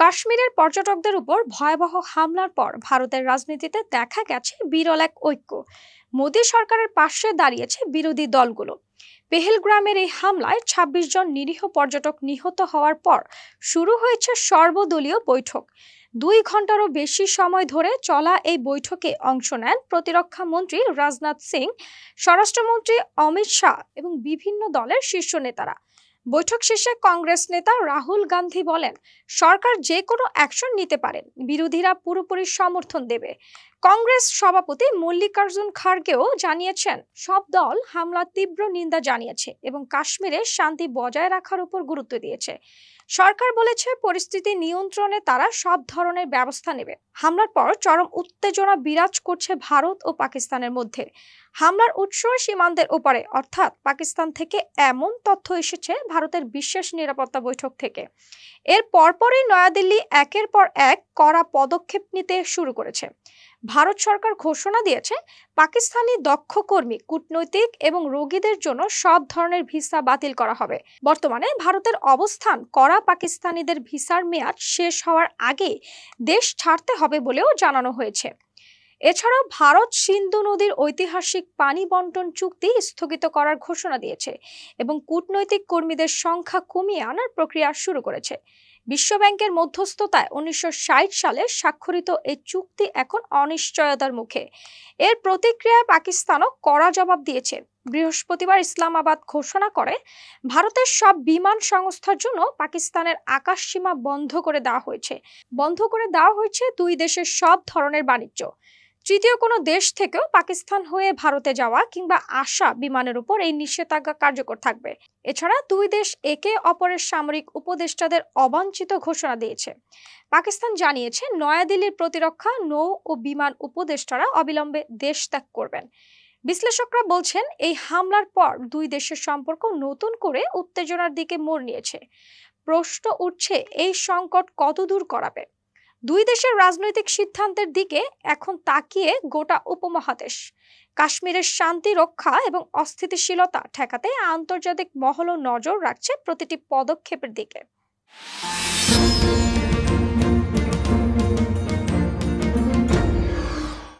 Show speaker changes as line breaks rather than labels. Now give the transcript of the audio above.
কাশ্মীরের পর্যটকদের উপর ভয়াবহ হামলার পর ভারতের রাজনীতিতে দেখা গেছে বিরল এক ঐক্য। মোদী সরকারের পাশে দাঁড়িয়েছে বিরোধী দলগুলো। পেহেলগ্রামের এই হামলায় ২৬ জন নিরীহ পর্যটক নিহত হওয়ার পর শুরু হয়েছে সর্বদলীয় বৈঠক। ২ ঘন্টারও বেশি সময় ধরে চলা এই বৈঠকে অংশ নেন প্রতিরক্ষা মন্ত্রী রাজনাথ সিং, স্বরাষ্ট্রমন্ত্রী অমিত শাহ এবং বিভিন্ন দলের শীর্ষ নেতারা। বৈঠক শেষে কংগ্রেস নেতা রাহুল গান্ধী বলেন, সরকার যে কোনো অ্যাকশন নিতে পারেন, বিরোধীরা পুরোপুরি সমর্থন দেবে। কংগ্রেস সভাপতি মল্লিকার্জুন খাড়গেও জানিয়েছেন, সব দল হামলার তীব্র নিন্দা জানিয়েছে এবং কাশ্মীরে শান্তি বজায় রাখার উপর গুরুত্ব দিয়েছে। সরকার বলেছে, পরিস্থিতি নিয়ন্ত্রণে তারা সব ধরনের ব্যবস্থা নেবে। হামলার পর চরম উত্তেজনা বিরাজ করছে ভারত ও পাকিস্তানের মধ্যে। হামলার উৎস সীমান্তের ওপারে অর্থাৎ পাকিস্তান থেকে এমন তথ্য এসেছে ভারতের বিশেষ নিরাপত্তা বৈঠক থেকে। এর পরপরই নয়াদিল্লি একের পর এক কড়া পদক্ষেপ নিতে শুরু করেছে। ভারত সরকার ঘোষণা দিয়েছে, পাকিস্তানি দক্ষ কর্মী, কূটনৈতিক এবং রোগীদের জন্য সব ধরনের ভিসা বাতিল করা হবে। বর্তমানে ভারতের অবস্থান, করা পাকিস্তানিদের ভিসার মেয়াদ শেষ হওয়ার আগে দেশ ছাড়তে হবে বলেও জানানো হয়েছে। এছাড়াও ভারত সিন্ধু নদীর ঐতিহাসিক পানি বন্টন চুক্তি স্থগিত করার ঘোষণা দিয়েছে এবং কূটনৈতিক কর্মীদের সংখ্যা কমিয়ে আনার প্রক্রিয়া শুরু করেছে। বিশ্বব্যাংকের মধ্যস্থতায় ১৯৬০ সালে স্বাক্ষরিত এই চুক্তি এখন অনিশ্চয়তার মুখে। এর প্রতিক্রিয়ায় পাকিস্তানও কড়া জবাব দিয়েছে। বৃহস্পতিবার ইসলামাবাদ ঘোষণা করে, ভারতের সব বিমান সংস্থার জন্য পাকিস্তানের আকাশসীমা বন্ধ করে দেওয়া হয়েছে ২ দেশের সব ধরনের বাণিজ্য। তৃতীয় কোনো দেশ থেকেও পাকিস্তান হয়ে ভারতে যাওয়া কিংবা আসা বিমানের উপর এই নিষেধাজ্ঞা কার্যকর থাকবে। এছাড়া ২ দেশ একে অপরের সামরিক উপদেষ্টাদের অবাঞ্ছিত ঘোষণা দিয়েছে। পাকিস্তান জানিয়েছে, নয়াদিল্লির প্রতিরক্ষা, নৌ ও বিমান উপদেষ্টারা অবিলম্বে দেশ ত্যাগ করবেন। বিশ্লেষকরা বলছেন, এই হামলার পর ২ দেশের সম্পর্ক নতুন করে উত্তেজনার দিকে মোড় নিয়েছে। প্রশ্ন উঠছে, এই সংকট কতদূর গড়াবে। ২ দেশের রাজনৈতিক সিদ্ধান্তের দিকে এখন তাকিয়ে গোটা উপমহাদেশ। কাশ্মীরের শান্তি রক্ষা এবং অস্থিতিশীলতা ঠেকাতে আন্তর্জাতিক মহলও নজর রাখছে প্রতিটি পদক্ষেপের দিকে।